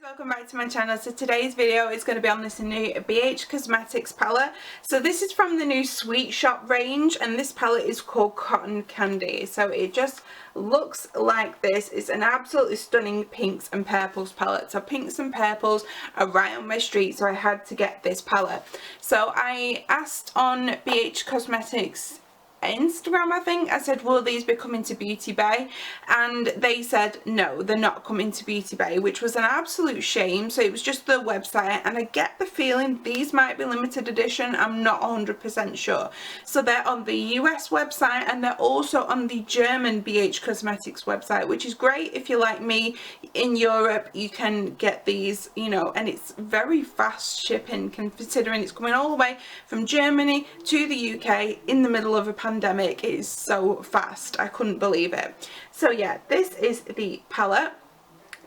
Welcome back to my channel. So today's video is going to be on this new BH Cosmetics palette. So this is from the new Sweet Shop range, and this palette is called Cotton Candy. So it just looks like this. It's an absolutely stunning pinks and purples palette. So pinks and purples are right on my street, so I had to get this palette. So I asked on BH Cosmetics Instagram, I think, I said, will these be coming to Beauty Bay? And they said no, they're not coming to Beauty Bay, which was an absolute shame. So it was just the website, and I get the feeling these might be limited edition. I'm not 100% sure. So they're on the US website, and they're also on the German BH Cosmetics website, which is great if you're like me in Europe. You can get these, you know, and it's very fast shipping considering it's coming all the way from Germany to the UK in the middle of a pandemic. It is so fast, I couldn't believe it. So yeah, this is the palette.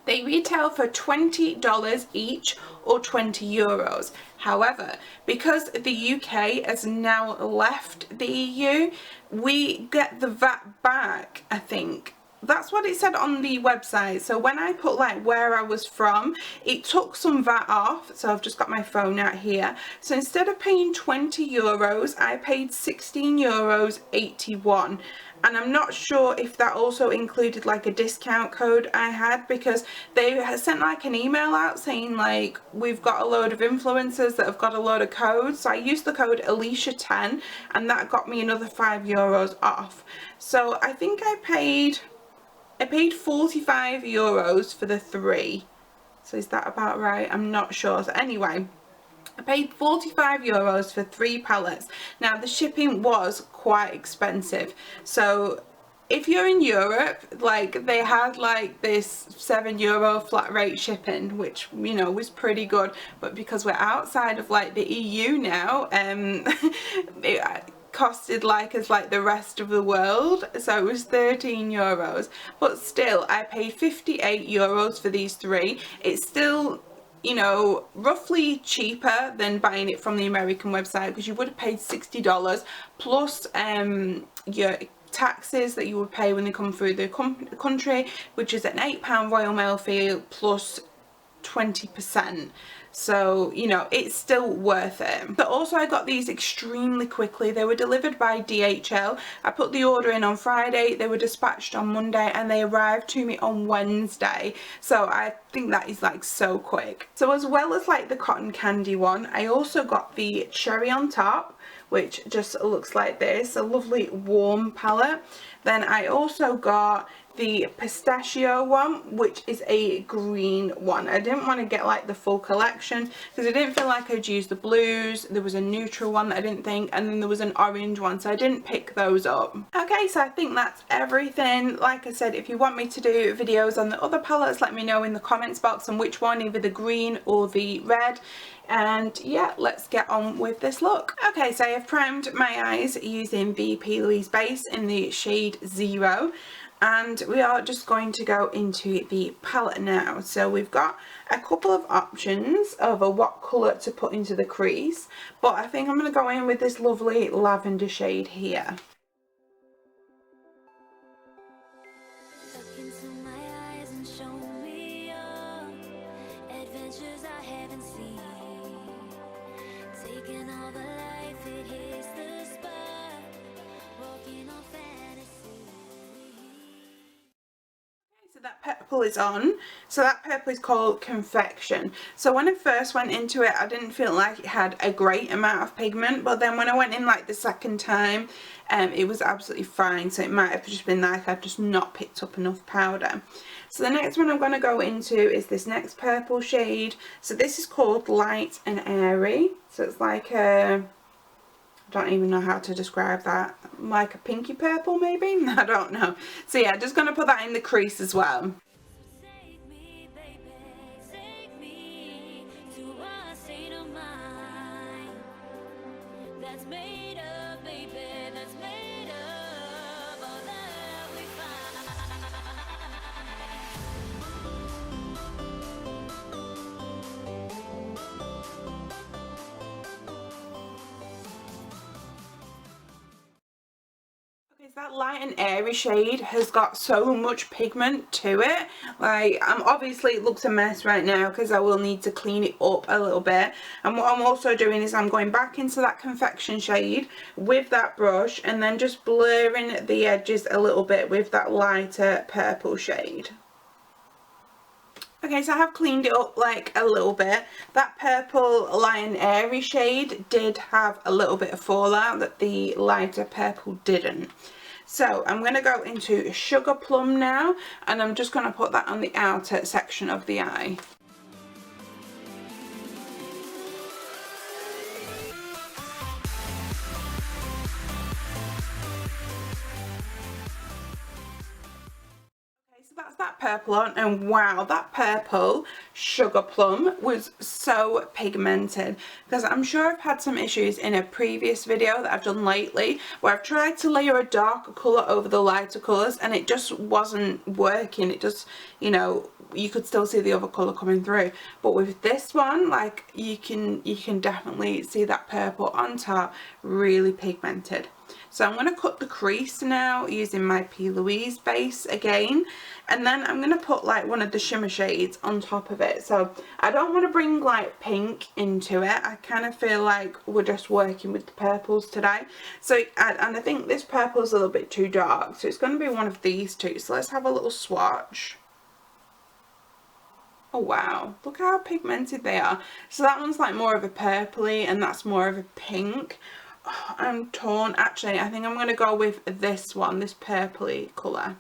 They retail for $20 each or €20. However, because the UK has now left the EU, we get the VAT back, I think. That's what it said on the website. So when I put like where I was from, it took some VAT off. So I've just got my phone out here. So instead of paying €20, I paid €16.81. And I'm not sure if that also included like a discount code I had, because they had sent like an email out saying like, we've got a load of influencers that have got a load of codes. So I used the code Alicia10, and that got me another €5 off. So I think I paid €45 for the three. So is that about right? I'm not sure. So anyway, I paid €45 for 3 palettes. Now the shipping was quite expensive. So if you're in Europe, like they had like this €7 flat rate shipping, which, you know, was pretty good. But because we're outside of like the EU now, it costed like as like the rest of the world, so it was €13. But still, I paid €58 for these 3. It's still, you know, roughly cheaper than buying it from the American website, because you would have paid $60 plus your taxes that you would pay when they come through the country, which is an £8 Royal Mail fee plus 20%. So, you know, it's still worth it. But also I got these extremely quickly. They were delivered by DHL. I put the order in on Friday, they were dispatched on Monday, and they arrived to me on Wednesday. So I think that is like so quick. So as well as like the cotton candy one, I also got the cherry on top, which just looks like this, a lovely warm palette. Then I also got the pistachio one, which is a green one. I didn't want to get like the full collection because I didn't feel like I'd use the blues. There was a neutral one that I didn't think, and then there was an orange one, so I didn't pick those up. Okay, so I think that's everything. Like I said, if you want me to do videos on the other palettes, let me know in the comments box on which one, either the green or the red. And yeah, let's get on with this look. Okay, so I have primed my eyes using the P. Louise base in the shade 0. And we are just going to go into the palette now. So we've got a couple of options of what colour to put into the crease, but I think I'm going to go in with this lovely lavender shade here. So that purple is on. So that purple is called Confection. So when I first went into it, I didn't feel like it had a great amount of pigment, but then when I went in like the second time, it was absolutely fine. So it might have just been like I've just not picked up enough powder. So the next one I'm going to go into is this next purple shade. So this is called Light and Airy. So it's like a, I don't even know how to describe that, like a pinky purple maybe, I don't know. So yeah, just going to put that in the crease as well. That light and airy shade has got so much pigment to it. Like, obviously it looks a mess right now because I will need to clean it up a little bit. And what I'm also doing is I'm going back into that confection shade with that brush and then just blurring the edges a little bit with that lighter purple shade. Okay, so I have cleaned it up like a little bit. That purple light and airy shade did have a little bit of fallout that the lighter purple didn't. So I'm going to go into Sugar Plum now, and I'm just going to put that on the outer section of the eye. So that's that purple on, and wow, that purple Sugar Plum was so pigmented, because I'm sure I've had some issues in a previous video that I've done lately where I've tried to layer a darker colour over the lighter colours and it just wasn't working. It just, you know, you could still see the other colour coming through, but with this one, like, you can definitely see that purple on top, really pigmented. So I'm going to cut the crease now using my P. Louise base again, and then I'm going to put like one of the shimmer shades on top of it. So I don't want to bring like pink into it. I kind of feel like we're just working with the purples today. So and I think this purple is a little bit too dark, so it's going to be one of these two. So let's have a little swatch. Oh wow, look how pigmented they are. So that one's like more of a purpley and that's more of a pink. Oh, I'm torn. Actually, I think I'm going to go with this one, this purpley colour.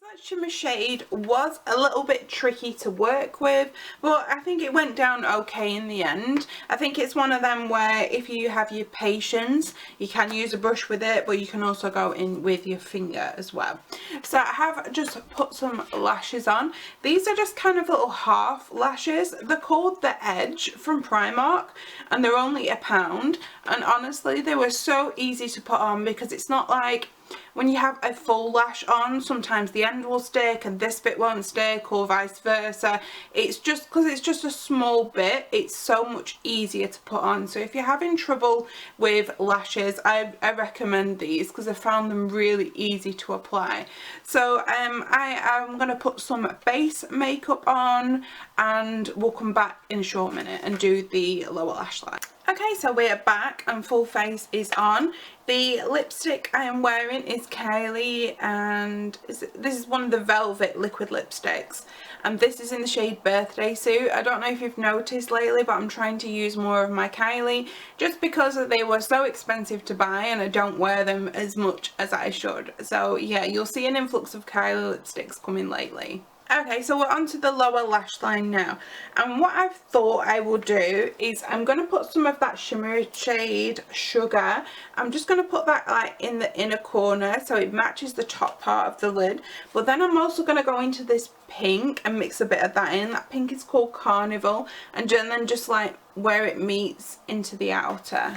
That shimmer shade was a little bit tricky to work with, but I think it went down okay in the end. I think it's one of them where if you have your patience, you can use a brush with it, but you can also go in with your finger as well. So I have just put some lashes on. These are just kind of little half lashes. They're called The Edge from Primark and they're only £1, and honestly they were so easy to put on because it's not like when you have a full lash on, sometimes the end will stick and this bit won't stick, or vice versa. It's just because it's just a small bit, it's so much easier to put on. So if you're having trouble with lashes, I recommend these because I found them really easy to apply. So I am going to put some base makeup on and we'll come back in a short minute and do the lower lash line. Okay, so we're back and full face is on. The lipstick I am wearing is Kylie, and this is one of the Velvet liquid lipsticks, and this is in the shade Birthday Suit. I don't know if you've noticed lately, but I'm trying to use more of my Kylie just because they were so expensive to buy and I don't wear them as much as I should. So yeah, you'll see an influx of Kylie lipsticks coming lately. Okay, so we're on to the lower lash line now, and what I've thought I will do is I'm going to put some of that shimmer shade Sugar. I'm just going to put that like in the inner corner so it matches the top part of the lid, but then I'm also going to go into this pink and mix a bit of that in. That pink is called Carnival, and then just like where it meets into the outer.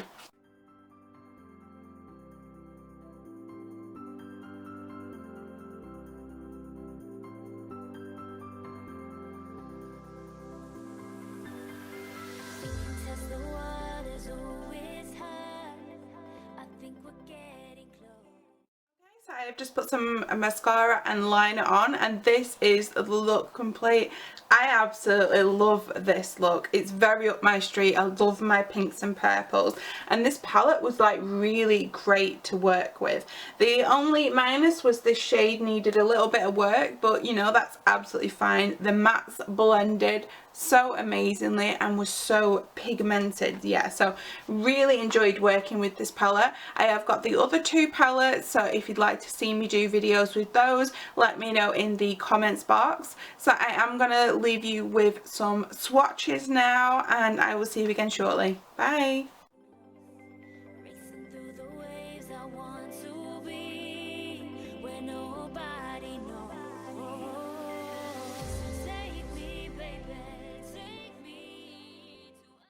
I've just put some mascara and liner on, and this is the look complete. I absolutely love this look. It's very up my street. I love my pinks and purples, and this palette was like really great to work with. The only minus was this shade needed a little bit of work, but you know, that's absolutely fine. The mattes blended so amazingly and was so pigmented. Yeah, so really enjoyed working with this palette. I have got the other two palettes, so if you'd like to see me do videos with those, let me know in the comments box. So I am gonna leave you with some swatches now, and I will see you again shortly. Bye.